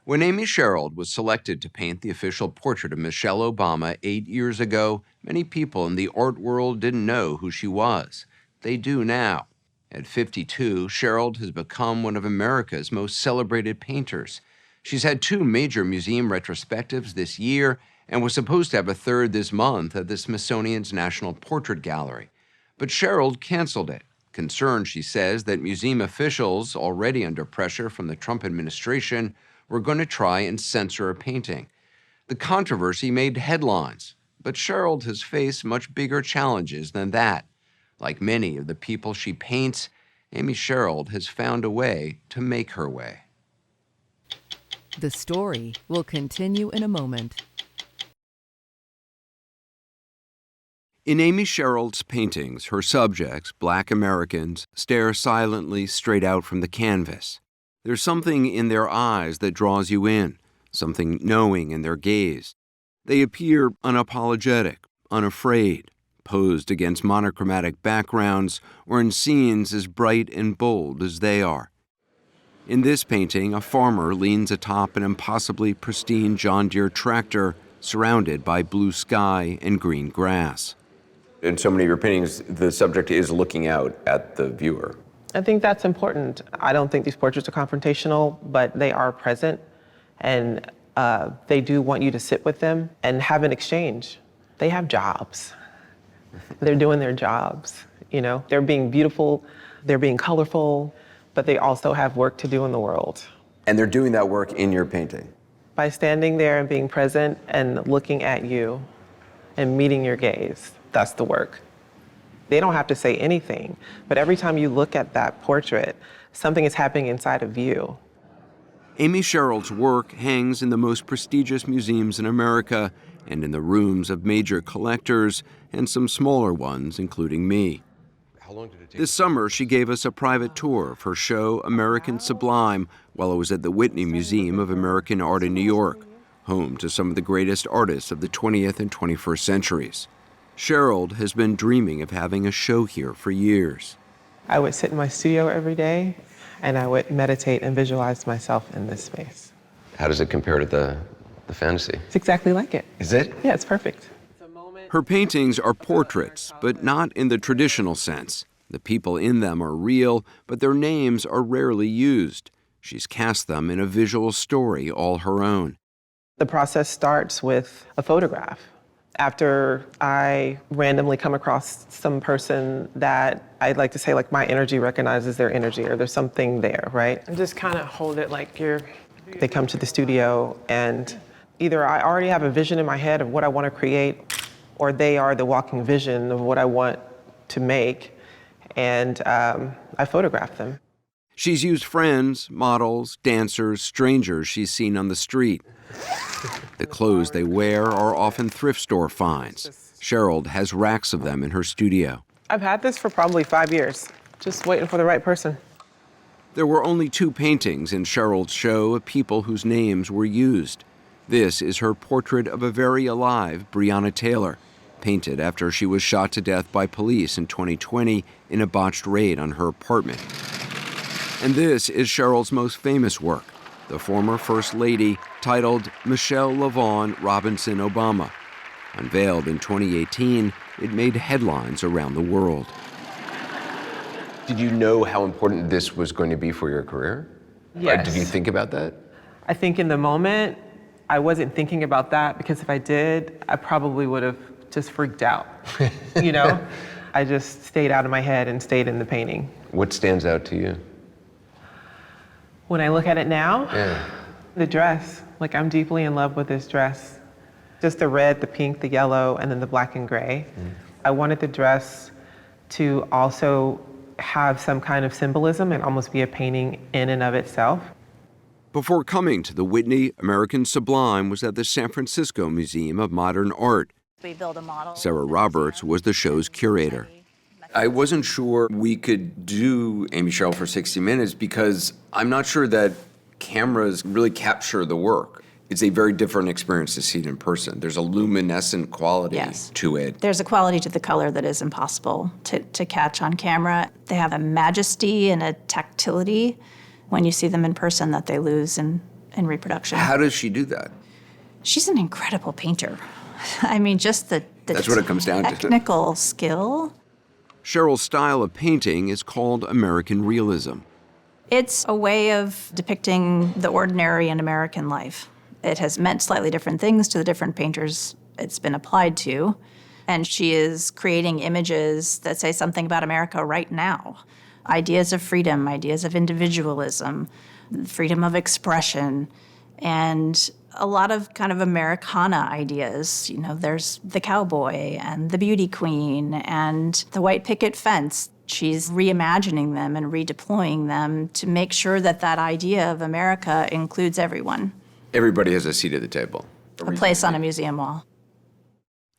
When Amy Sherald was selected to paint the official portrait of Michelle Obama 8 years ago, many people in the art world didn't know who she was. They do now. At 52, Sherald has become one of America's most celebrated painters. She's had 2 major museum retrospectives this year and was supposed to have a third this month at the Smithsonian's National Portrait Gallery. But Sherald canceled it, concerned, she says, that museum officials, already under pressure from the Trump administration, were going to try and censor a painting. The controversy made headlines, but Sherald has faced much bigger challenges than that. Like many of the people she paints, Amy Sherald has found a way to make her way. The story will continue in a moment. In Amy Sherald's paintings, her subjects, Black Americans, stare silently straight out from the canvas. There's something in their eyes that draws you in, something knowing in their gaze. They appear unapologetic, unafraid, posed against monochromatic backgrounds or in scenes as bright and bold as they are. In this painting, a farmer leans atop an impossibly pristine John Deere tractor surrounded by blue sky and green grass. In so many of your paintings, the subject is looking out at the viewer. I think that's important. I don't think these portraits are confrontational, but they are present, and they do want you to sit with them and have an exchange. They have jobs. They're doing their jobs, you know? They're being beautiful, they're being colorful, but they also have work to do in the world. And they're doing that work in your painting? By standing there and being present and looking at you and meeting your gaze, that's the work. They don't have to say anything, but every time you look at that portrait, something is happening inside of you. Amy Sherald's work hangs in the most prestigious museums in America and in the rooms of major collectors and some smaller ones, including me. This summer, she gave us a private tour of her show, American Sublime, while I was at the Whitney Museum of American Art in New York, home to some of the greatest artists of the 20th and 21st centuries. Sherald has been dreaming of having a show here for years. I would sit in my studio every day, and I would meditate and visualize myself in this space. How does it compare to the fantasy? It's exactly like it. Is it? Yeah, it's perfect. Her paintings are portraits, but not in the traditional sense. The people in them are real, but their names are rarely used. She's cast them in a visual story all her own. The process starts with a photograph. After I randomly come across some person that I'd like to say, like, my energy recognizes their energy, or there's something there, right? And just kind of hold it like they come to the studio, and either I already have a vision in my head of what I want to create, or they are the walking vision of what I want to make, and I photograph them. She's used friends, models, dancers, strangers she's seen on the street. The clothes they wear are often thrift store finds. Sherald has racks of them in her studio. I've had this for probably 5 years, just waiting for the right person. There were only 2 paintings in Sherald's show of people whose names were used. This is her portrait of a very alive Breonna Taylor, painted after she was shot to death by police in 2020 in a botched raid on her apartment. And this is Sherald's most famous work, the former First Lady, titled Michelle LaVaughn Robinson Obama. Unveiled in 2018, it made headlines around the world. Did you know how important this was going to be for your career? Yes. Did you think about that? I think in the moment, I wasn't thinking about that, because if I did, I probably would have just freaked out, you know? I just stayed out of my head and stayed in the painting. What stands out to you? When I look at it now, Yeah. the dress. Like, I'm deeply in love with this dress. Just the red, the pink, the yellow, and then the black and gray. I wanted the dress to also have some kind of symbolism and almost be a painting in and of itself. Before coming to the Whitney, American Sublime was at the San Francisco Museum of Modern Art. We build a model. Sarah Roberts was the show's curator. I wasn't sure we could do Amy Sherald for 60 Minutes because I'm not sure that cameras really capture the work. It's a very different experience to see it in person. There's a luminescent quality to it. There's a quality to the color that is impossible to catch on camera. They have a majesty and a tactility when you see them in person that they lose in in reproduction. How does she do that? She's an incredible painter. I mean, just the That's what it comes down to. technical skill. Sherald's style of painting is called American realism. It's a way of depicting the ordinary in American life. It has meant slightly different things to the different painters it's been applied to. And she is creating images that say something about America right now. Ideas of freedom, ideas of individualism, freedom of expression, and a lot of kind of Americana ideas. You know, there's the cowboy and the beauty queen and the white picket fence. She's reimagining them and redeploying them to make sure that that idea of America includes everyone. Everybody has a seat at the table. A place on a museum wall.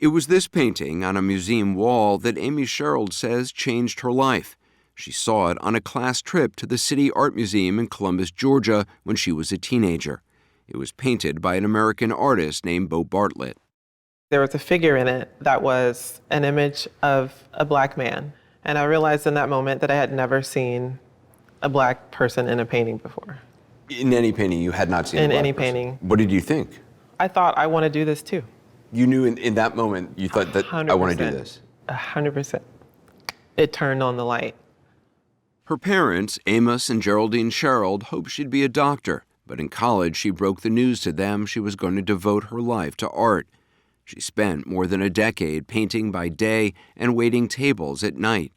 It was this painting on a museum wall that Amy Sherald says changed her life. She saw it on a class trip to the City Art Museum in Columbus, Georgia, when she was a teenager. It was painted by an American artist named Bo Bartlett. There was a figure in it that was an image of a black man. And I realized in that moment that I had never seen a black person in a painting before. In any painting, you had not seen a In black any person. painting. What did you think? I thought, I want to do this too. You knew in that moment, you thought that 100%. I want to do this. 100%. It turned on the light. Her parents, Amos and Geraldine Sherald, hoped she'd be a doctor, but in college she broke the news to them she was going to devote her life to art. She spent more than a decade painting by day and waiting tables at night.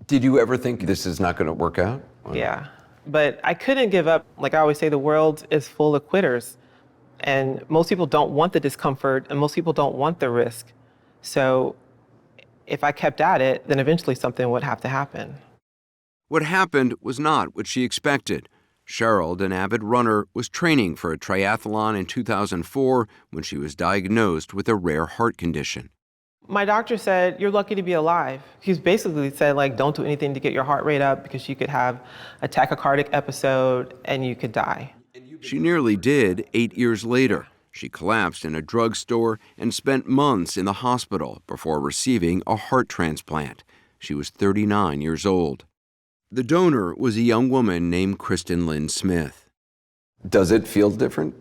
Did you ever think this is not going to work out? Yeah, but I couldn't give up. Like I always say, the world is full of quitters. And most people don't want the discomfort, and most people don't want the risk. So if I kept at it, then eventually something would have to happen. What happened was not what she expected. Sherald, an avid runner, was training for a triathlon in 2004 when she was diagnosed with a rare heart condition. My doctor said, you're lucky to be alive. He's basically said, like, don't do anything to get your heart rate up because you could have a tachycardic episode and you could die. She nearly did 8 years later. She collapsed in a drugstore and spent months in the hospital before receiving a heart transplant. She was 39 years old. The donor was a young woman named Kristen Lynn Smith. Does it feel different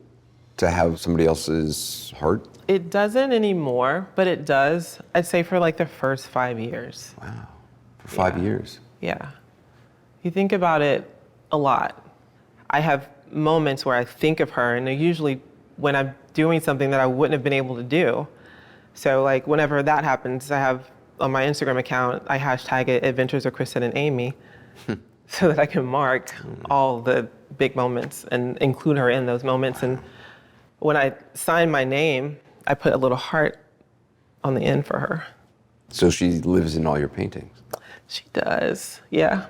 to have somebody else's heart? It doesn't anymore, but it does, I'd say, for like the first 5 years. Wow, for 5 years. Yeah. You think about it a lot. I have moments where I think of her, and they're usually when I'm doing something that I wouldn't have been able to do. So like whenever that happens, I have on my Instagram account, I hashtag it Adventures of Kristen and Amy so that I can mark all the big moments and include her in those moments. And when I sign my name, I put a little heart on the end for her. So she lives in all your paintings? She does, yeah.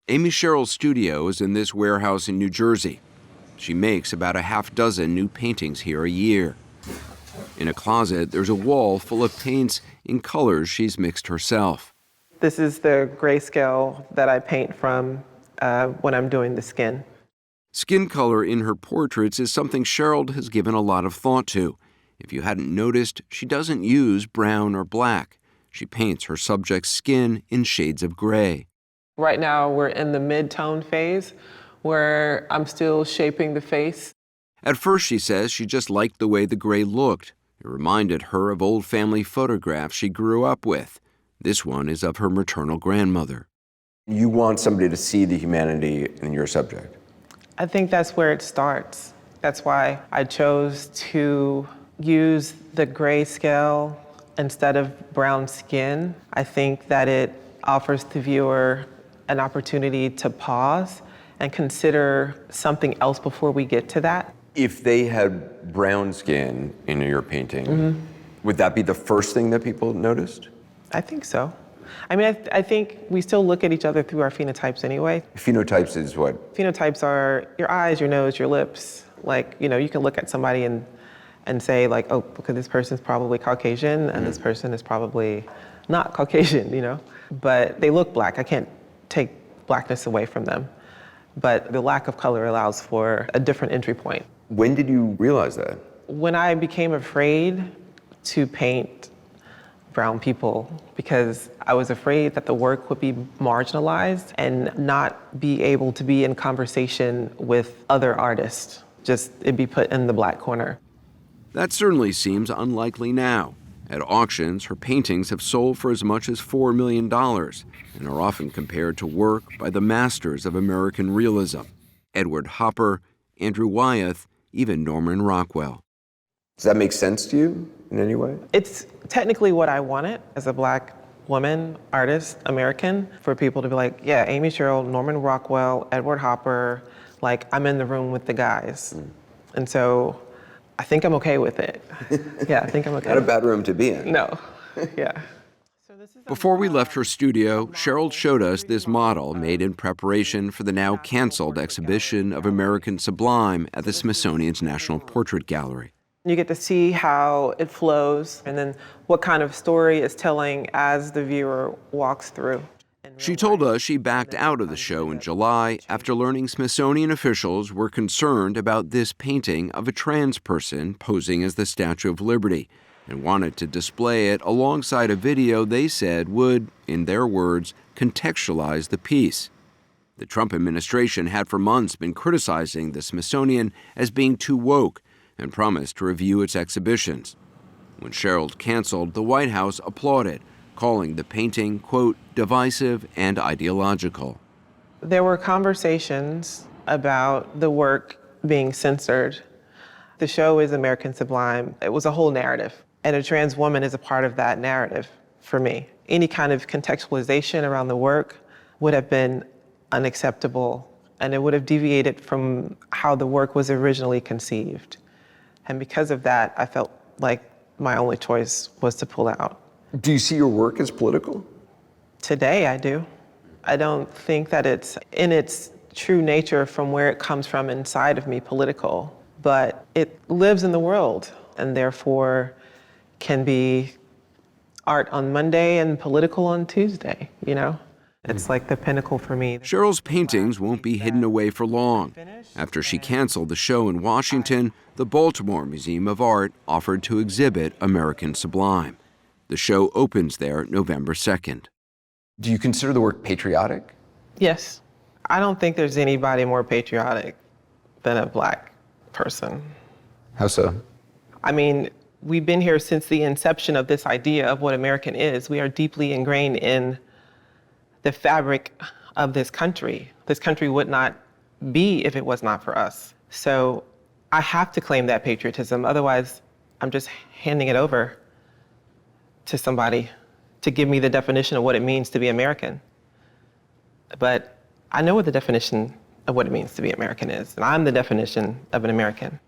Amy Sherald's studio is in this warehouse in New Jersey. She makes about a half dozen new paintings here a year. In a closet, there's a wall full of paints in colors she's mixed herself. This is the grayscale that I paint from when I'm doing the skin. Skin color in her portraits is something Sherald has given a lot of thought to. If you hadn't noticed, she doesn't use brown or black. She paints her subject's skin in shades of gray. Right now, we're in the mid-tone phase where I'm still shaping the face. At first, she says she just liked the way the gray looked. It reminded her of old family photographs she grew up with. This one is of her maternal grandmother. You want somebody to see the humanity in your subject? I think that's where it starts. That's why I chose to use the grayscale instead of brown skin. I think that it offers the viewer an opportunity to pause and consider something else before we get to that. If they had brown skin in your painting, would that be the first thing that people noticed? I think so. I mean, I think we still look at each other through our phenotypes anyway. Phenotypes is what? Phenotypes are your eyes, your nose, your lips. Like, you know, you can look at somebody and say like, oh, because this person's probably Caucasian and this person is probably not Caucasian, you know? But they look black. I can't take blackness away from them. But the lack of color allows for a different entry point. When did you realize that? When I became afraid to paint brown people because I was afraid that the work would be marginalized and not be able to be in conversation with other artists. Just it'd be put in the black corner. That certainly seems unlikely now. At auctions, her paintings have sold for as much as $4 million and are often compared to work by the masters of American realism: Edward Hopper, Andrew Wyeth, even Norman Rockwell. Does that make sense to you in any way? It's technically what I wanted as a black woman, artist, American, for people to be like, yeah, Amy Sherald, Norman Rockwell, Edward Hopper, like I'm in the room with the guys. And so I think I'm okay with it. Yeah, I think I'm okay. Not a bad room to be in. No, yeah. Before we left her studio, Sherald showed us this model made in preparation for the now canceled exhibition of American Sublime at the Smithsonian's National Portrait Gallery. You get to see how it flows and then what kind of story it's telling as the viewer walks through. She told us she backed out of the show in July after learning Smithsonian officials were concerned about this painting of a trans person posing as the Statue of Liberty and wanted to display it alongside a video they said would, in their words, contextualize the piece. The Trump administration had for months been criticizing the Smithsonian as being too woke and promised to review its exhibitions. When Sherald canceled, the White House applauded, calling the painting, quote, divisive and ideological. There were conversations about the work being censored. The show is American Sublime. It was a whole narrative, and a trans woman is a part of that narrative for me. Any kind of contextualization around the work would have been unacceptable, and it would have deviated from how the work was originally conceived. And because of that, I felt like my only choice was to pull out. Do you see your work as political? Today, I do. I don't think that it's in its true nature from where it comes from inside of me political, but it lives in the world and therefore can be art on Monday and political on Tuesday, you know? It's like the pinnacle for me. Sherald's paintings won't be hidden away for long. After she canceled the show in Washington, the Baltimore Museum of Art offered to exhibit American Sublime. The show opens there November 2nd. Do you consider the work patriotic? Yes. I don't think there's anybody more patriotic than a black person. How so? I mean, we've been here since the inception of this idea of what American is. We are deeply ingrained in the fabric of this country. This country would not be if it was not for us. So I have to claim that patriotism. Otherwise, I'm just handing it over to somebody to give me the definition of what it means to be American. But I know what the definition of what it means to be American is, and I'm the definition of an American.